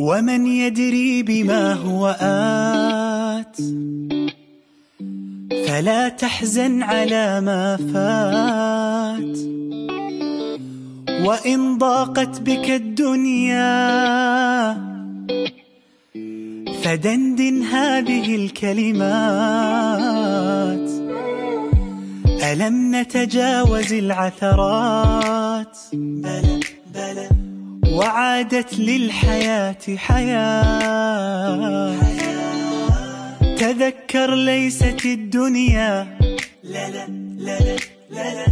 ومن يدري بما هو آت فلا تحزن على ما فات وإن ضاقت بك الدنيا فدندن هذه الكلمات ألم نتجاوز العثرات بلى بلى وعادت للحياة حياة تذكر ليست الدنيا لا لا لا لا لا لا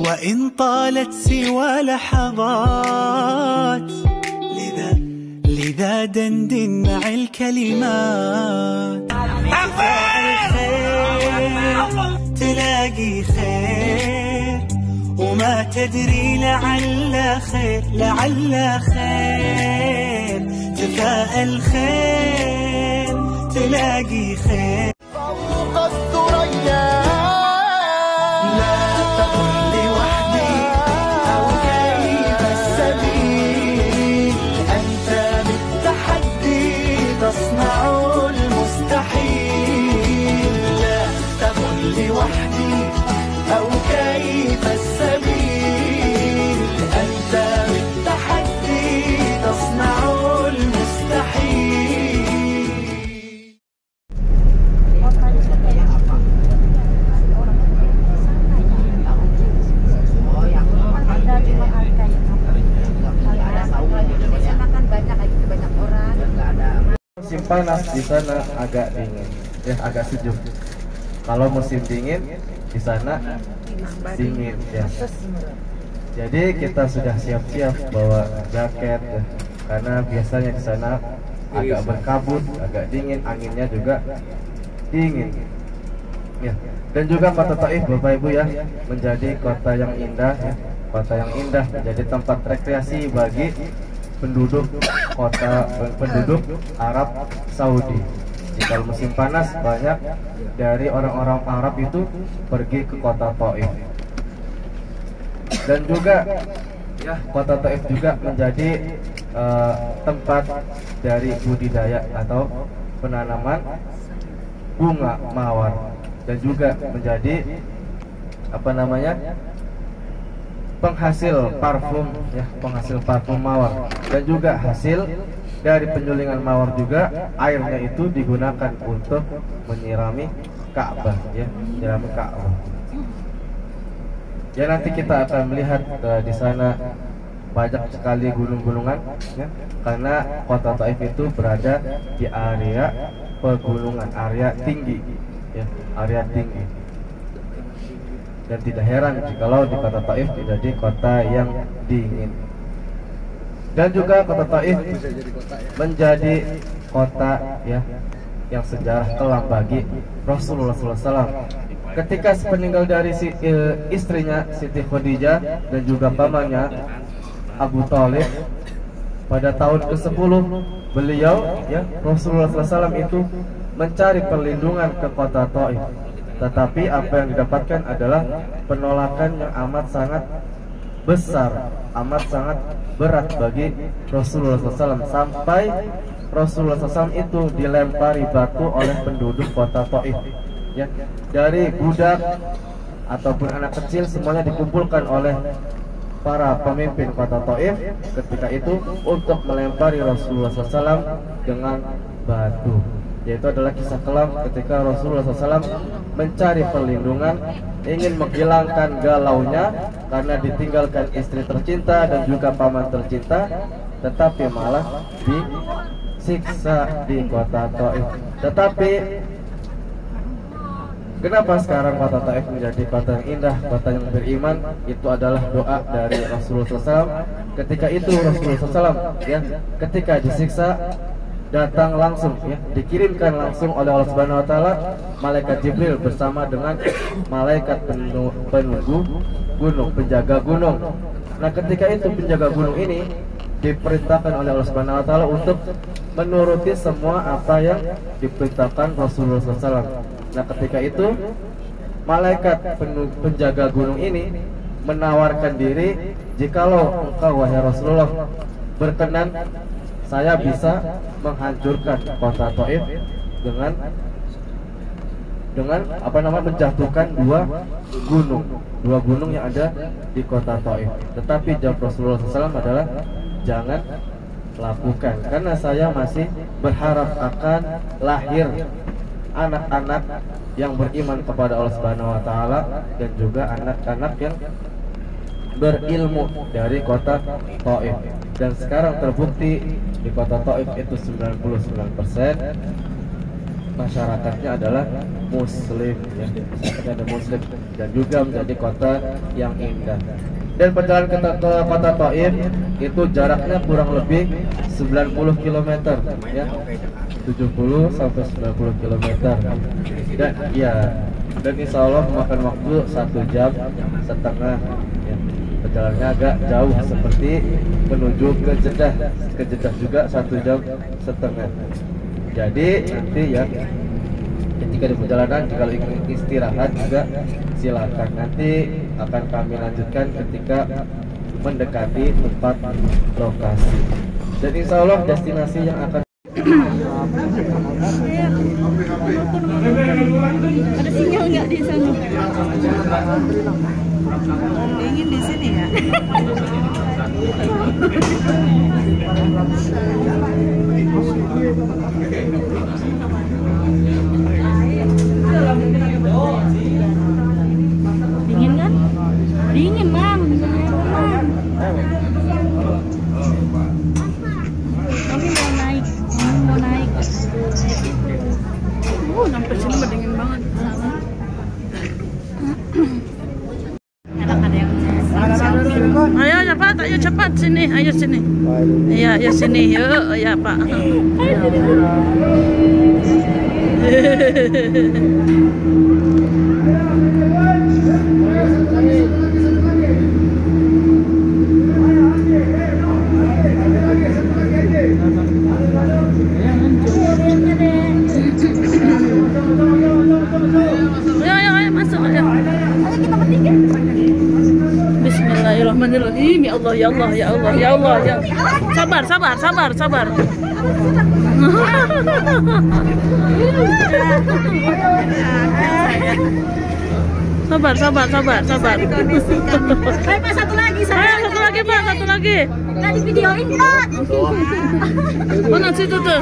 وإن طالت سوى لحظات لذا دندن مع الكلمات تلاقي خير وما تدري لعل خير لعل خير تفاءل خير تلاقي خير فوق الثريا لا تكن لوحدي أو كيف السبيل أنت بالتحدي تصنع المستحيل لا تكن لوحدي أو كيف السبيل أنت بالتحدي تصنع المستحيل. Musim panas di sana agak dingin, agak sejuk. Kalau musim dingin di sana dingin, ya. Jadi kita sudah siap-siap bawa jaket, ya. Karena biasanya di sana agak berkabut, agak dingin, anginnya juga dingin. Ya. Dan juga kota Taif, Bapak Ibu ya, menjadi kota yang indah, ya. Kota yang indah menjadi tempat rekreasi bagi penduduk Arab Saudi. Jadi kalau musim panas banyak dari orang-orang Arab itu pergi ke kota Taif. Dan juga ya kota Taif juga menjadi tempat dari budidaya atau penanaman bunga mawar dan juga menjadi penghasil parfum ya, penghasil parfum mawar. Dan juga hasil dari penyulingan mawar juga airnya itu digunakan untuk menyirami Ka'bah ya, menyirami Ka'bah. Ya nanti kita akan melihat di sana banyak sekali gunung-gunungan ya, karena kota Taif itu berada di area pegunungan, area tinggi ya, area tinggi. Dan tidak heran jikalau di kota Taif menjadi kota yang dingin. Dan juga kota Taif menjadi kota ya yang sejarah kelam bagi Rasulullah SAW. Ketika sepeninggal dari istrinya Siti Khadijah dan juga pamannya Abu Thalib pada tahun ke-10 beliau ya Rasulullah SAW itu mencari perlindungan ke kota Taif. Tetapi apa yang didapatkan adalah penolakan yang amat sangat besar, amat sangat berat bagi Rasulullah SAW, sampai Rasulullah SAW itu dilempari batu oleh penduduk kota Taif. Ya, dari budak ataupun anak kecil semuanya dikumpulkan oleh para pemimpin kota Taif ketika itu untuk melempari Rasulullah SAW dengan batu. Yaitu adalah kisah kelam ketika Rasulullah SAW mencari perlindungan, ingin menghilangkan galaunya karena ditinggalkan istri tercinta dan juga paman tercinta, tetapi malah disiksa di kota Taif. Tetapi kenapa sekarang kota Taif menjadi kota yang indah, kota yang beriman? Itu adalah doa dari Rasulullah SAW. Ketika itu Rasulullah SAW ya, ketika disiksa datang langsung ya, dikirimkan langsung oleh Allah Subhanahu wa taala malaikat Jibril bersama dengan malaikat penunggu gunung, penjaga gunung. Nah, ketika itu penjaga gunung ini diperintahkan oleh Allah Subhanahu wa taala untuk menuruti semua apa yang diperintahkan Rasulullah SAW. Nah, ketika itu malaikat penjaga gunung ini menawarkan diri, jikalau engkau wahai Rasulullah berkenan saya bisa menghancurkan kota Taif dengan menjatuhkan dua gunung yang ada di kota Taif. Tetapi jawab Rasulullah SAW adalah jangan lakukan, karena saya masih berharap akan lahir anak-anak yang beriman kepada Allah Subhanahu wa taala dan juga anak-anak yang berilmu dari kota Taif. Dan sekarang terbukti di kota Taif itu 99% masyarakatnya adalah muslim, ya. Masyarakatnya ada muslim dan juga menjadi kota yang indah. Dan perjalanan ke kota Taif itu jaraknya kurang lebih 90 km, ya. 70 sampai 90 km. Dan dan insya Allah memakan waktu 1,5 jam, ya. Perjalanannya agak jauh seperti menuju ke Jeddah. Ke Jeddah juga 1,5 jam. Jadi nanti ya ketika di perjalanan kalau ingin istirahat juga silakan, nanti akan kami lanjutkan ketika mendekati tempat lokasi. Dan insya Allah destinasi yang akan ada sinyal nggak di sana? Ingin di sini ya? Dingin kan? Dingin bang. Kami mau naik. Sampai sini dingin banget. Ayo cepat, sini, ayo sini. Iya, ayo sini, yuk, ya Pak. Ayo masuk, ayo. Kita bertiga. Bismillahirrahmanirrahim. Ya Allah, ya Allah, ya Allah, ya Allah, ya. Sabar. Sabar. Ayo Pak, satu lagi, Pak, satu lagi. Nggak di videoin, Pak. Mana situ tuh?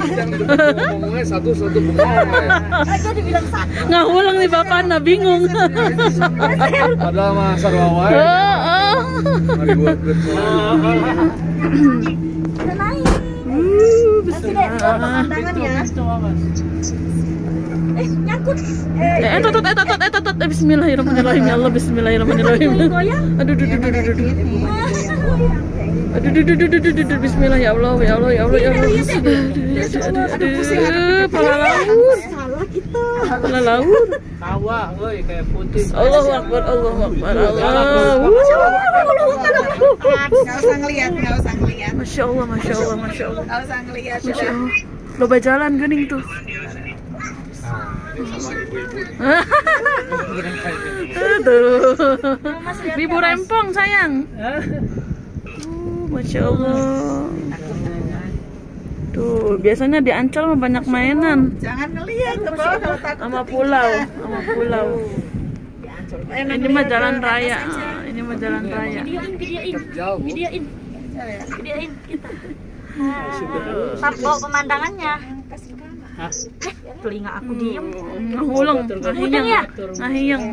Ngomongnya satu bukan. Aja dibilang satu. Nggak ulang nih Bapak, nah bingung. Padahal mah sarwawai. Mari buat Udah naik. Nanti deh, pemandangan ya. Nyangkut. Tutut. Bismillahirrahmanirrahim. Ya Allah, bismillahirrahmanirrahim. Aduh. Bismillah, ya Allah. Aduh, pala laut. Tawa, woi, kayak putih. Allahu Akbar. Nggak usah ngeliat. Masya Allah. Nggak usah ngeliat. Loba jalan gening tuh. Aduh. Ibu rempong sayang. Masya Allah. Tuh, biasanya di Ancol mah banyak mainan. Jangan ngeliat ke bawah kalau takut. Sama pulau. Ini mah jalan raya. Videoin kita. Bawa pemandangannya. Telinga aku diem. Ngulung, ngahiyang.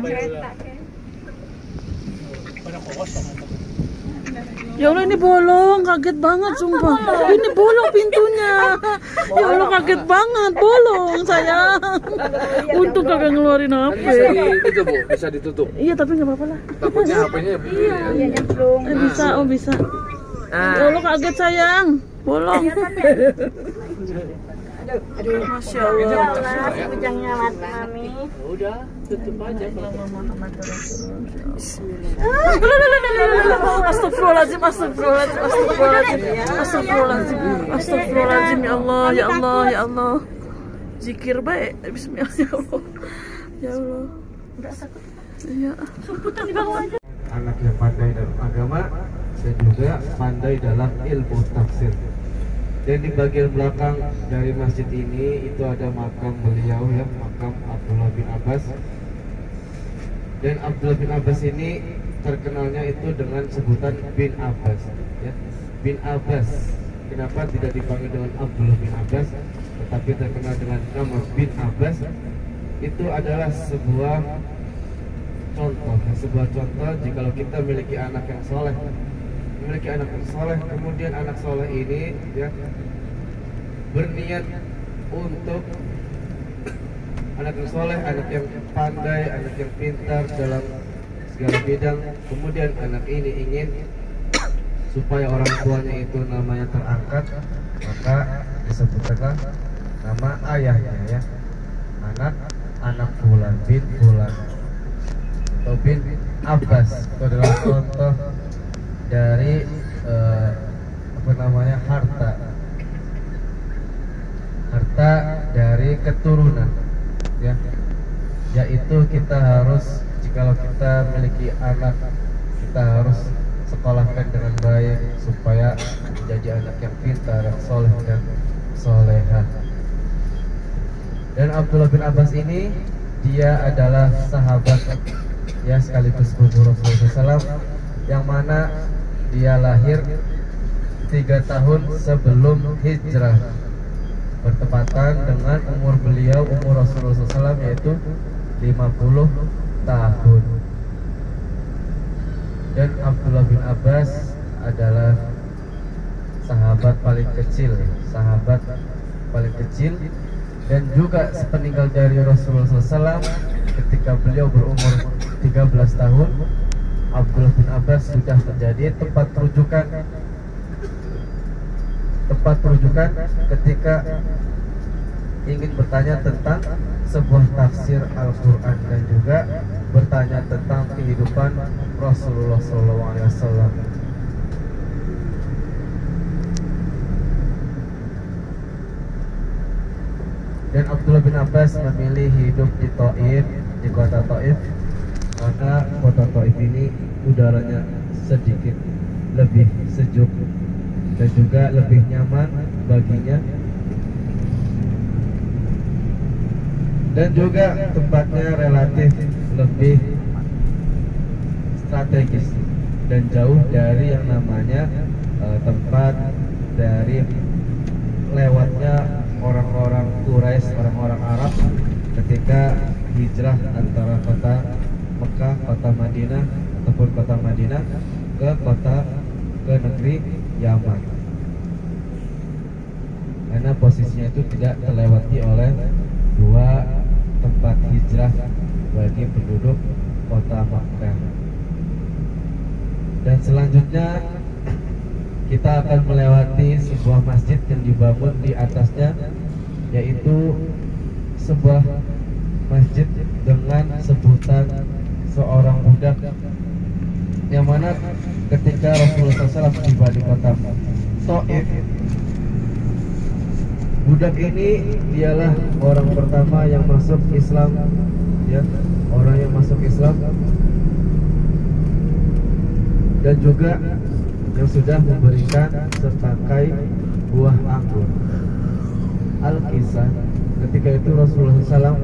Ya Allah, ini bolong, kaget banget sumpah. Ini bolong pintunya. Ya Allah, kaget banget, bolong sayang. Untung kagak ngeluarin HP. Bisa ditutup. Iya, tapi nggak apa-apa lah. Takutnya HP-nya Iya, nyemplung. Bisa. Ya Allah, kaget sayang. Bolong. Aduh, Masya Allah. Ujungnya mata mami. Udah, tutup aja kalau Muhammad Rasulullah. Astagfirullahaladzim. Ya Allah. Zikir baik. Bismillah, ya Allah. Iya. Sumputan di bawah aja. Anak yang pandai dalam agama dan juga pandai dalam ilmu tafsir. Dan di bagian belakang dari masjid ini itu ada makam beliau ya, makam Abdullah bin Abbas. Dan Abdullah bin Abbas ini terkenalnya itu dengan sebutan bin Abbas ya. Bin Abbas. Kenapa tidak dipanggil dengan Abdullah bin Abbas tetapi terkenal dengan nama bin Abbas? Itu adalah sebuah contoh jikalau kita memiliki anak yang soleh, kemudian anak soleh ini ya berniat untuk anak yang soleh, anak yang pandai, anak yang pintar dalam segala bidang, kemudian anak ini ingin supaya orang tuanya itu namanya terangkat, maka disebutkan nama ayahnya ya, anak fulan bin fulan atau bin Abbas. Itu adalah contoh dari harta dari keturunan ya, yaitu kita harus, jikalau kita memiliki anak, kita harus sekolahkan dengan baik supaya menjadi anak yang pintar, yang soleh dan solehah. Dan Abdullah bin Abbas ini dia adalah sahabat ya sekaligus guru Rasulullah SAW, yang mana dia lahir 3 tahun sebelum hijrah, bertepatan dengan umur beliau, umur Rasulullah SAW, yaitu 50 tahun. Dan Abdullah bin Abbas adalah sahabat paling kecil dan juga sepeninggal dari Rasulullah SAW, ketika beliau berumur 13 tahun, Abdullah bin Abbas sudah menjadi tempat rujukan ketika ingin bertanya tentang sebuah tafsir Al-Quran dan juga bertanya tentang kehidupan Rasulullah SAW. Dan Abdullah bin Abbas memilih hidup di Taif, di kota Taif, karena kota Taif ini udaranya sedikit lebih sejuk dan juga lebih nyaman baginya, dan juga tempatnya relatif lebih strategis dan jauh dari yang namanya tempat dari lewatnya orang-orang Quraisy, orang-orang Arab ketika hijrah antara kota Mekah, kota Madinah ataupun kota Madinah ke negeri Yaman, karena posisinya itu tidak terlewati oleh dua tempat hijrah bagi penduduk kota Makkah. Dan selanjutnya kita akan melewati sebuah masjid yang dibangun di atasnya, yaitu sebuah masjid dengan sebutan seorang budak, yang mana ketika Rasulullah SAW tiba di kota Taif, budak ini dialah orang pertama yang masuk Islam ya, orang yang masuk Islam dan juga yang sudah memberikan setangkai buah anggur. Al-Kisah, ketika itu Rasulullah SAW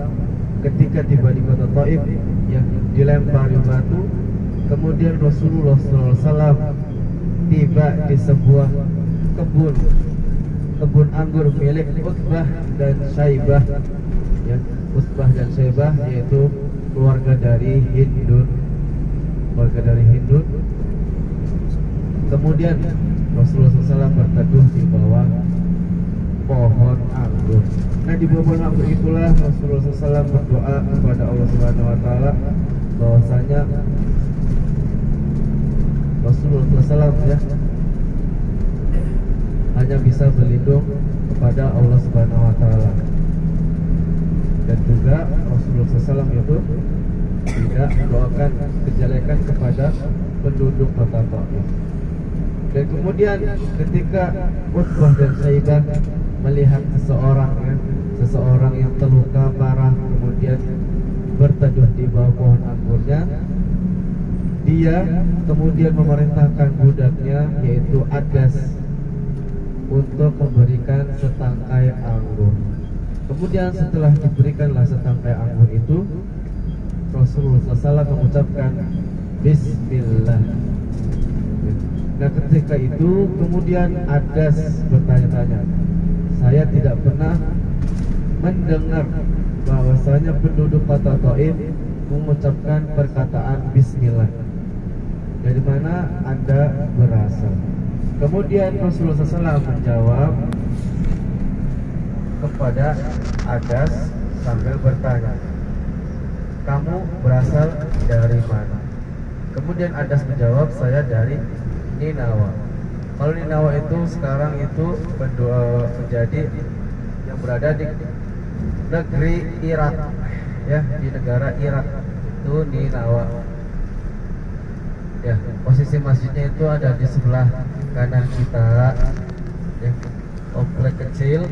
ketika tiba di kota Taif ya, dilempari batu, kemudian Rasulullah SAW tiba di sebuah kebun anggur milik Utbah dan Syaibah ya, Utbah dan Syaibah yaitu keluarga dari Hindun. Kemudian Rasulullah SAW berteduh di bawah pohon anggur. Nah, di bawah pohon anggur itulah Rasulullah SAW berdoa kepada Allah Subhanahu Wa Taala bahwasanya Rasulullah SAW ya hanya bisa berlindung kepada Allah Subhanahu Wa Taala, dan juga Rasulullah SAW itu tidak mendoakan kejelekan kepada penduduk kota Taif. Dan kemudian ketika Utbah dan Syaibah melihat seseorang yang terluka parah kemudian berteduh di bawah pohon anggurnya, dia kemudian memerintahkan budaknya yaitu Adas untuk memberikan setangkai anggur. Kemudian setelah diberikanlah setangkai anggur itu, Rasulullah SAW mengucapkan Bismillah. Nah ketika itu kemudian Adas bertanya-tanya, saya tidak pernah mendengar bahwasanya penduduk kota Taif mengucapkan perkataan Bismillah. Dari mana Anda berasal? Kemudian Rasulullah SAW menjawab kepada Adas sambil bertanya, kamu berasal dari mana? Kemudian Adas menjawab, saya dari Ninawa. Kalau Ninawa itu sekarang itu menjadi yang berada di negeri Irak, ya, di negara Irak itu Ninawa. Ya, posisi masjidnya itu ada di sebelah kanan kita, ya, komplek kecil.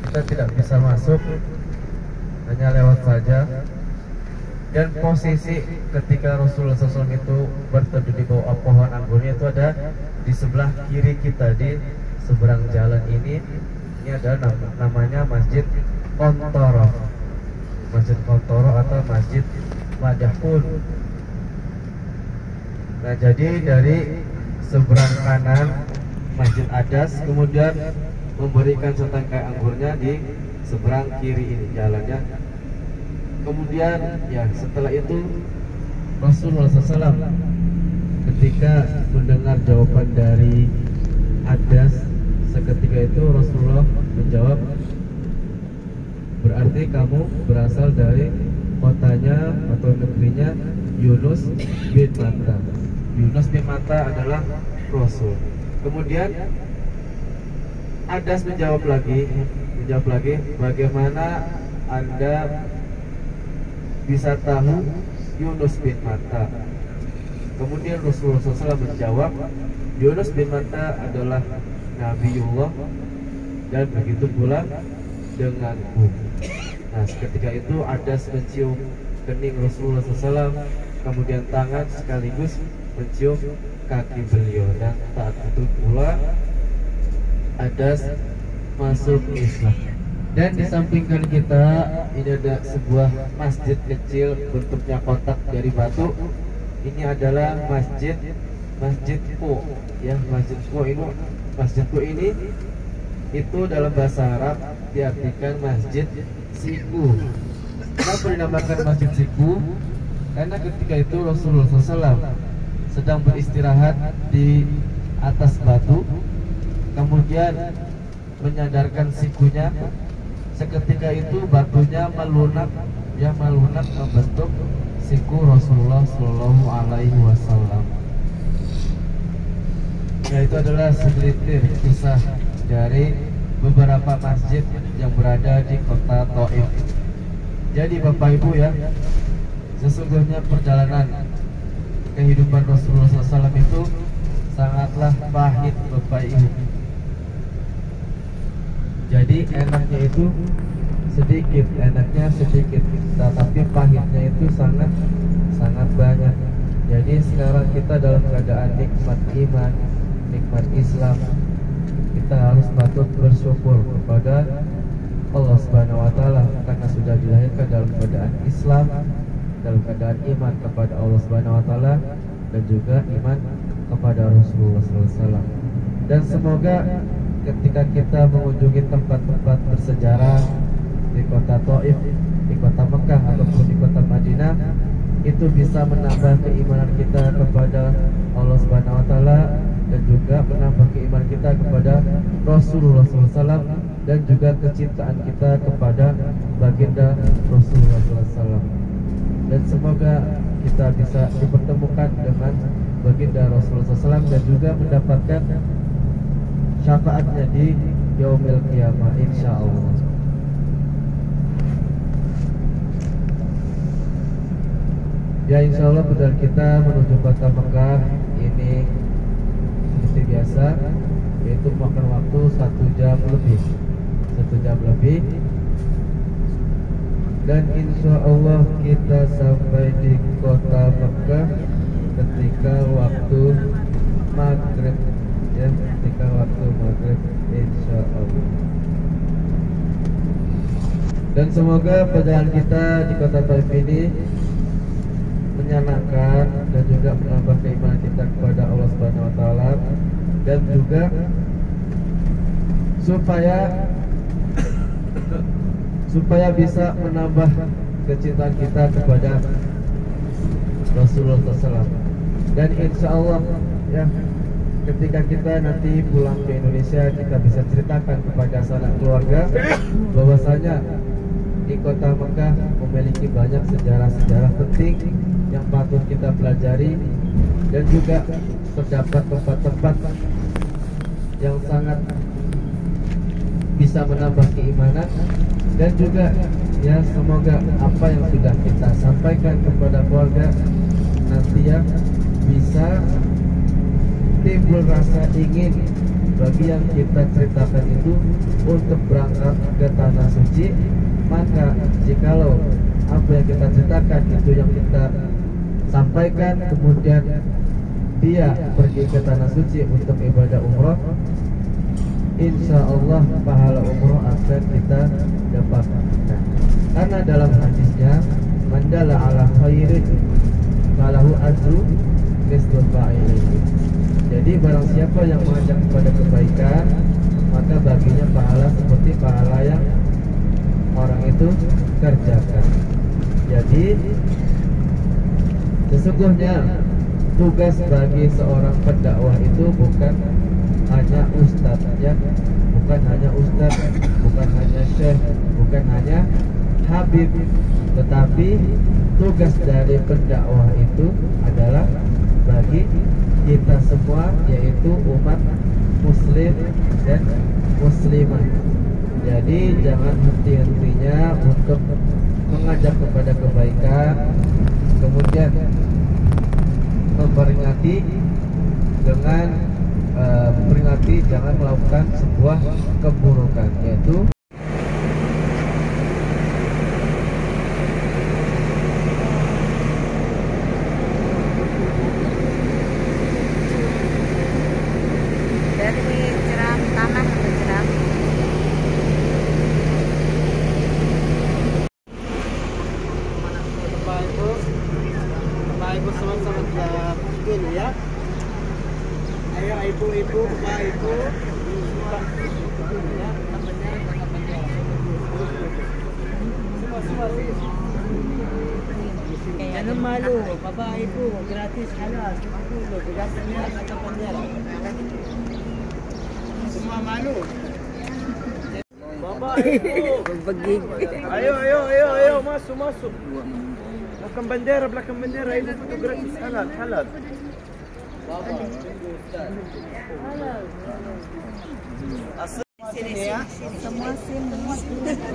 Kita tidak bisa masuk, hanya lewat saja. Dan posisi ketika Rasulullah SAW itu berteduh di bawah pohon anggurnya itu ada di sebelah kiri kita, di seberang jalan ini. Ini ada namanya Masjid Qontoro, Masjid Qontoro atau Masjid Madahun. Nah jadi dari seberang kanan Masjid Adas, kemudian memberikan setangkai anggurnya di seberang kiri ini jalannya. Kemudian ya setelah itu Rasulullah SAW ketika mendengar jawaban dari Adas, seketika itu Rasulullah menjawab, berarti kamu berasal dari kotanya atau negerinya Yunus bin Matta. Yunus bin Matta adalah Rasul. Kemudian Adas menjawab lagi, bagaimana Anda bisa tahu Yunus bin Matta? Kemudian Rasulullah SAW menjawab, Yunus bin Matta adalah Nabiullah dan begitu pula denganku. Nah ketika itu Adas mencium kening Rasulullah SAW, kemudian tangan sekaligus mencium kaki beliau, dan saat itu pula Adas masuk Islam. Dan di samping kanan kita ini ada sebuah masjid kecil bentuknya kotak dari batu. Ini adalah Masjid Qo, ya, Masjid Qo ini. Masjid Qo ini itu dalam bahasa Arab diartikan Masjid Siku. Kenapa dinamakan Masjid Siku? Karena ketika itu Rasulullah SAW sedang beristirahat di atas batu, kemudian menyandarkan sikunya. Seketika itu batunya melunak, ya, melunak membentuk siku Rasulullah Shallallahu Alaihi Wasallam. Ya, itu adalah segelintir kisah dari beberapa masjid yang berada di kota Taif. Jadi Bapak Ibu ya, sesungguhnya perjalanan kehidupan Rasulullah SAW itu sangatlah pahit Bapak Ibu. Jadi enaknya itu sedikit, tetapi pahitnya itu sangat banyak. Jadi sekarang kita dalam keadaan nikmat iman, nikmat Islam, kita harus patut bersyukur kepada Allah Subhanahu wa Ta'ala karena sudah dilahirkan dalam keadaan Islam, dalam keadaan iman kepada Allah Subhanahu wa Ta'ala, dan juga iman kepada Rasulullah SAW. Dan semoga ketika kita mengunjungi tempat-tempat bersejarah di kota Taif, di kota Mekah ataupun di kota Madinah, itu bisa menambah keimanan kita kepada Allah Subhanahu wa Ta'ala, dan juga menambah keimanan kita kepada Rasulullah SAW, dan juga kecintaan kita kepada baginda Rasulullah SAW. Dan semoga kita bisa dipertemukan dengan baginda Rasulullah SAW dan juga mendapatkan syafaatnya di yaumil qiyamah insyaallah. Ya insyaallah perjalanan kita menuju kota Mekah ini seperti biasa, yaitu makan waktu 1 jam lebih, dan insyaallah kita sampai di kota Mekah ketika waktu maghrib, ya, ketika waktu maghrib Dan semoga perjalanan kita di kota Taif ini menyenangkan dan juga menambah keimanan kita kepada Allah Subhanahu wa taala, dan juga supaya bisa menambah kecintaan kita kepada Rasulullah SAW. Dan insya Allah ya, ketika kita nanti pulang ke Indonesia, kita bisa ceritakan kepada sanak keluarga bahwasanya di kota Mekah memiliki banyak sejarah-sejarah penting yang patut kita pelajari, dan juga terdapat tempat-tempat yang sangat bisa menambah keimanan. Dan juga ya, semoga apa yang sudah kita sampaikan kepada keluarga nanti ya bisa timbul rasa ingin bagi yang kita ceritakan itu untuk berangkat ke tanah suci. Maka jikalau apa yang kita ceritakan itu yang kita sampaikan, kemudian dia pergi ke tanah suci untuk ibadah umroh, insya Allah pahala umroh akan kita dapatkan. Karena dalam hadisnya, mandala ala khairin falahu ajru mislu fa'ilihi. Jadi barang siapa yang mengajak kepada kebaikan, maka baginya pahala seperti pahala yang orang itu kerjakan. Jadi sesungguhnya tugas bagi seorang pendakwah itu bukan hanya ustadz ya, bukan hanya ustadz, bukan hanya syekh, bukan hanya habib, tetapi tugas dari pendakwah itu adalah bagi kita semua, yaitu umat muslim dan muslimah. Jadi jangan henti-hentinya untuk mengajak kepada kebaikan, kemudian memperingati dengan peringati jangan melakukan sebuah keburukan, yaitu dari jeram tanah ke jeram. Bapak Ibu sama-sama begini ya. Ayo ibu-ibu, Bapak Ibu. Jangan malu, Bapak Ibu, gratis halal. Gratisnya kata bendera. Semua malu. Bapak Ibu. Ayo, masuk. Belakang bendera itu gratis halal.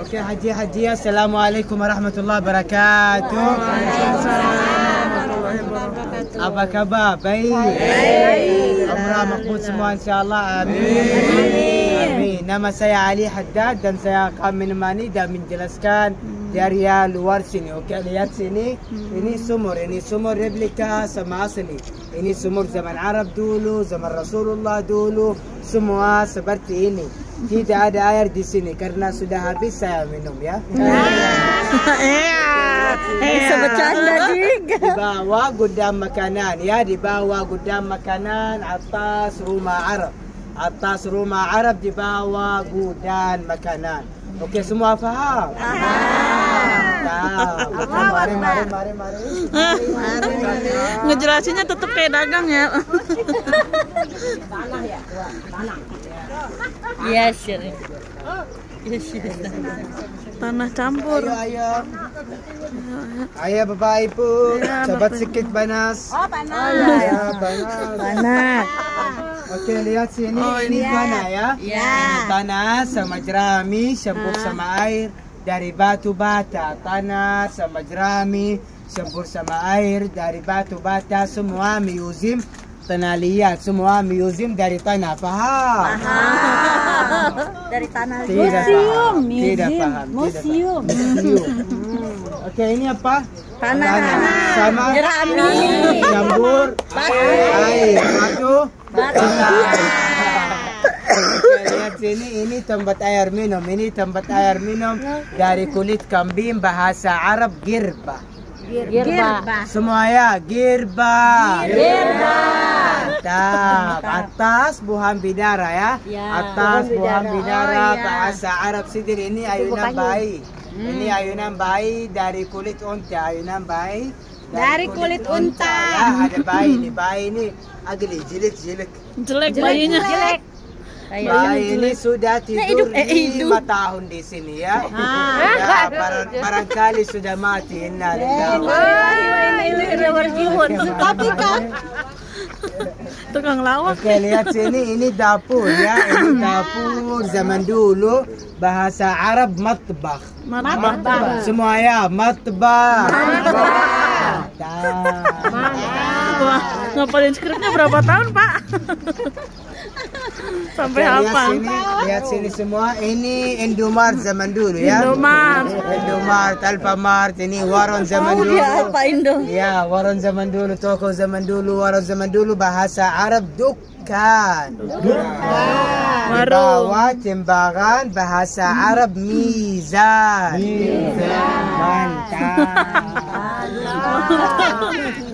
Oke, Haji, assalamualaikum warahmatullahi wabarakatuh. Apa kabar? Baik. Umrah makbul semua insyaallah. Amin. Nama saya Ali Haddad dan saya akan menemani dan menjelaskan dari luar sini. Oke, lihat sini. Ini sumur replika sama asli. Ini sumur zaman Arab dulu, zaman Rasulullah dulu, semua seperti ini. Tidak ada air di sini karena sudah habis saya minum ya. Bisa bercanda juga. Di bawah gudang makanan ya, di bawah gudang makanan atas rumah Arab. Atas rumah Arab di bawah gudang makanan. Oke, semua faham? Mari. Ngejelasinnya tetap kayak dagang ya. Tanah ya, tanah. Yes. Tanah campur. Ayo Bapak Ibu, coba sedikit panas. Oh, panas. Panas. Oke, lihat sini, ini tanah ya. Ini tanah sama jerami, campur sama air dari batu bata. Tanah sama jerami, campur sama air dari batu bata, semua museum. Tanah liat, semua museum dari tanah, paham? Dari tanah. Museum. Oke, ini apa? Tanah. Sama Jerami. Campur air, batu. Oke, lihat lihat sini, ini tempat air minum. Ini tempat air minum dari kulit kambing, bahasa Arab girba. Girba. Semua ya, girba. Girba. Mantap. Atas buhan bidara ya. Atas buhan bidara, bahasa Arab sidir. Ini ayunan bayi. Ini ayunan bayi dari kulit unta. Ayunan bayi Dari kulit unta. Ya, ada bayi ini agli jelek. Jelek bayinya. Jelek. Bayi ini sudah tidur 5 tahun di sini ya. Ya, barangkali sudah mati. Tapi kan Tukang lawak. Oke, lihat sini, ini dapur ya. Ini dapur zaman dulu, bahasa Arab matbakh. Semua ya, matbakh. Wah, ngapalin skripnya berapa tahun, Pak? Sampai hafal. Lihat sini semua, ini Indomart zaman dulu ya. Indomart, Alfamart, ini warung zaman dulu. apa Indo? Ya, warung zaman dulu, toko zaman dulu, warung zaman dulu, bahasa Arab dukkan. Di bawah timbangan, bahasa Arab mizan. Mantap.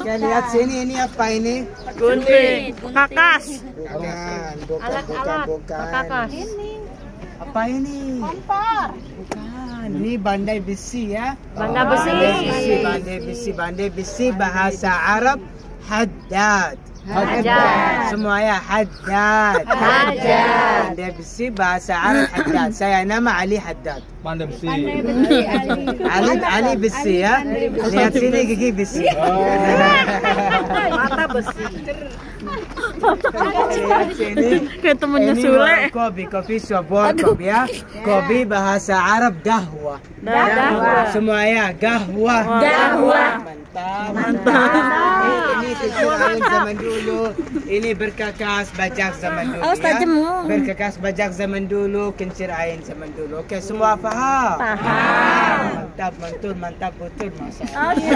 Ya, lihat sini, ini apa ini? Gunting, kakas. Bukan. Apa ini? Bukan. Ini bandai besi ya. Bandai besi bahasa Arab haddad. Semua ya, haddad. Bandai besi bahasa Arab haddad. Saya nama Ali Haddad. Pandai besi. Ali besi ya. Lihat sini gigi besi. Mata besi. Lihat sini. Kayak temennya Ini Sule. warung kopi shop kopi ya. Kopi bahasa Arab gahwa. Semua ya, gahwa. Mantap. Ini kencur ayun zaman dulu. Ini berkakas bajak zaman dulu ya. Berkakas bajak zaman dulu, kencur ayun zaman dulu. Oke, semua paham? Mantap, mantap betul Masya Allah.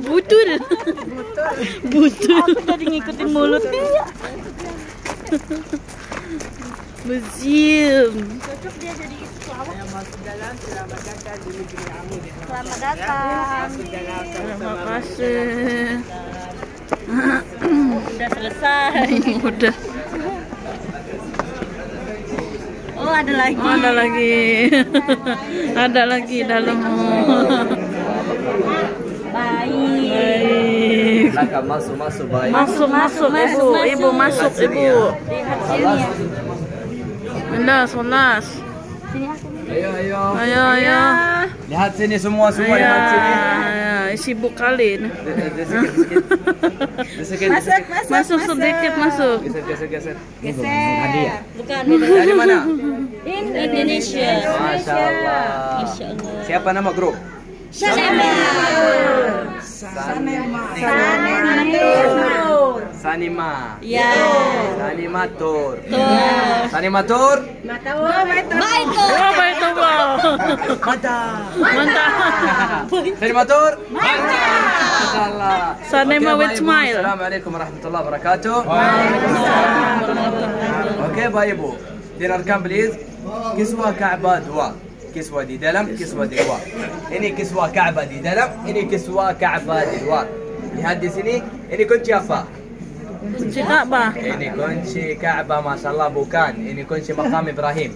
Butul. Aku tadi ngikutin mulut dia. Museum. Selamat datang. Terima kasih. Udah selesai. Udah. Oh, ada lagi. Ada lagi dalam. Baik. Masuk baik. Masuk ibu. Masuk ibu. Solas. Ayo. Lihat sini semua lihat sini. Sibuk kali ini. Sedikit. Masuk sedikit masuk. Geser. Hadiah. Bukan Dari mana? Indonesia. Masya Allah. Siapa nama grup? Sanema. Sanima. Ya. Sanimatur. Sanimatur. Mantap. Sanimatur. Masyaallah. Sanema with smile. Assalamualaikum warahmatullahi wabarakatuh. Oke, Bapak Ibu. Dengarkan please. Kiswah Ka'bah 2. Kiswah di dalam, kiswah di luar. Ini kiswah Ka'bah di dalam, ini kiswah Ka'bah di luar. Lihat di sini, ini kunci apa? Kunci Ka'bah. Ini kunci Ka'bah, Masya Allah, bukan. Ini kunci Maqam Ibrahim.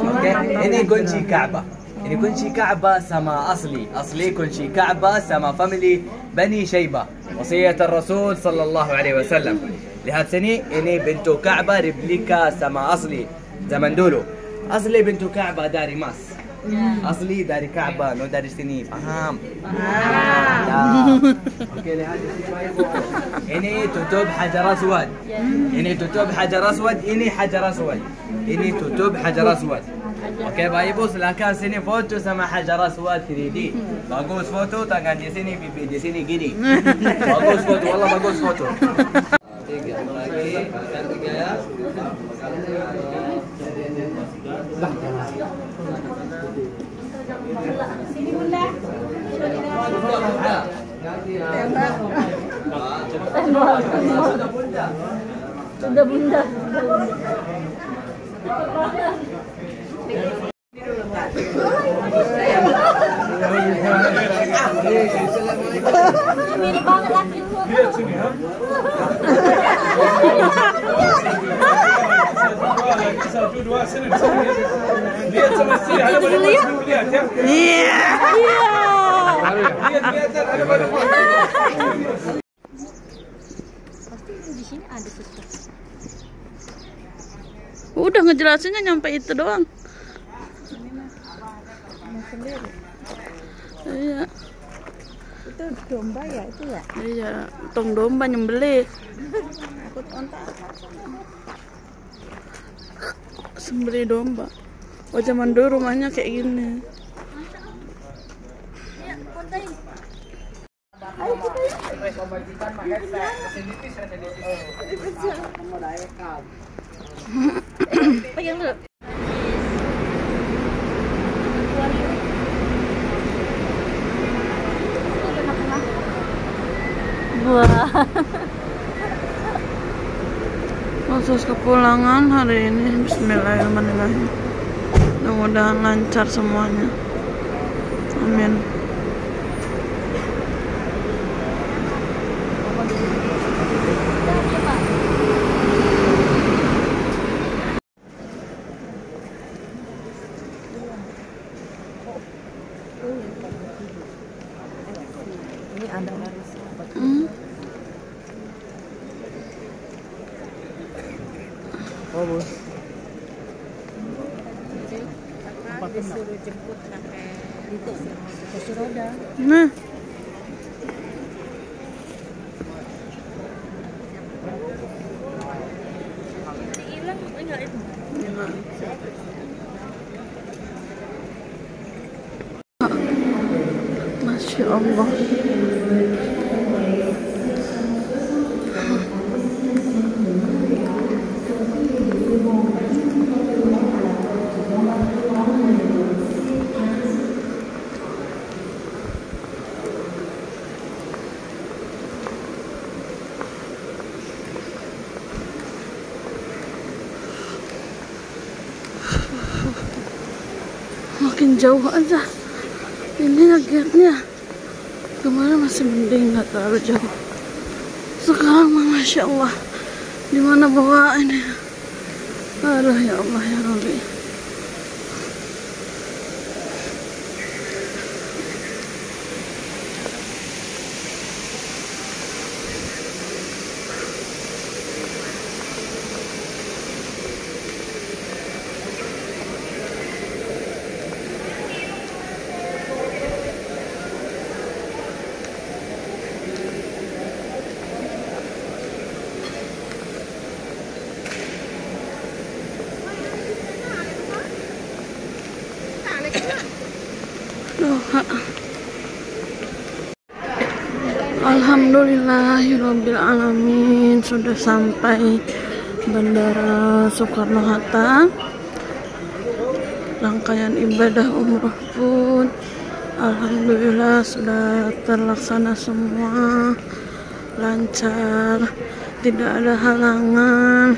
Oke, ini kunci Ka'bah. Ini kunci Ka'bah sama asli. Asli kunci Ka'bah sama family Bani Shaybah. Wasiyat Rasul sallallahu alaihi wasallam. Lihat sini, ini pintu Ka'bah replika sama asli zaman dulu. Asli pintu Ka'bah dari emas. Asli dari Ka'bah, no dari sini, paham? Oke, lihat di sini Ibu. Ini tutup hajar aswad. Ini tutup hajar aswad, ini hajar aswad. Ini tutup hajar aswad. Oke, Bapak Ibu, silakan sini foto sama hajar aswad 3D. Bagus foto, tangan di sini, pipi di sini gini. Bagus foto, wallah bagus foto. Tiga lagi, tiga ya. Sini Bunda. bunda. Mirip banget laki lu. Di sini ada sesuatu. Udah ngejelasinnya nyampe itu doang. Iya. Itu domba ya itu ya? Iya, tong domba nyembelih. Takut ontak. Sembelih domba. Oh, zaman dulu rumahnya kayak gini. Pegang dulu. Wah. Proses kepulangan hari ini. Bismillahirrahmanirrahim. Mudah-mudahan lancar semuanya. Amin. Ini ada Oh, bos. disuruh jemput pakai itu kursi roda. Nah, Hilang enggak itu? Masya Allah. Makin jauh aja ini gate-nya. Kemarin masih mending, nggak terlalu jauh. Sekarang mah Masya Allah, dimana bawa ini? Aduh ya Allah ya Rabbi. Doa. Alhamdulillahirabbil alamin, sudah sampai Bandara Soekarno-Hatta. Rangkaian ibadah umroh pun alhamdulillah sudah terlaksana semua lancar, tidak ada halangan.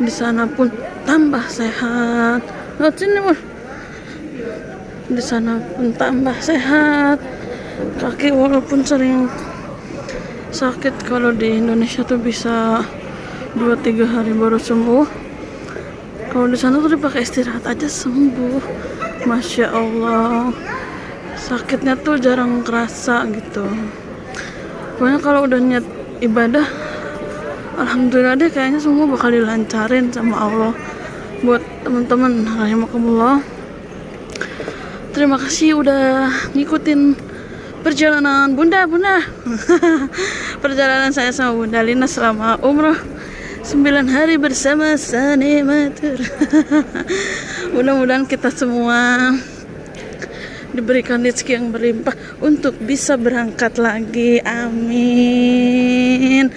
Di sana pun tambah sehat. Lihat sini, Bun. Di sana pun tambah sehat. Kaki walaupun sering sakit, kalau di Indonesia tuh bisa 2-3 hari baru sembuh. Kalau di sana tuh dipakai istirahat aja sembuh. Masya Allah, sakitnya tuh jarang kerasa gitu. Pokoknya kalau udah niat ibadah, alhamdulillah deh, kayaknya semua bakal dilancarin sama Allah. Buat teman-teman rahimakumullah, terima kasih udah ngikutin perjalanan Bunda. Perjalanan saya sama Bunda Lina selama umroh 9 hari bersama Sanimatur. Mudah-mudahan kita semua diberikan rezeki yang berlimpah untuk bisa berangkat lagi. Amin.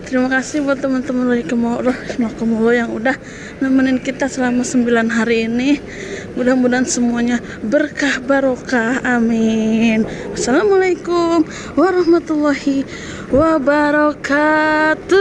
Terima kasih buat teman-teman rahimakumullah yang udah nemenin kita selama 9 hari ini. Mudah-mudahan semuanya berkah barokah. Amin. Assalamualaikum warahmatullahi wabarakatuh.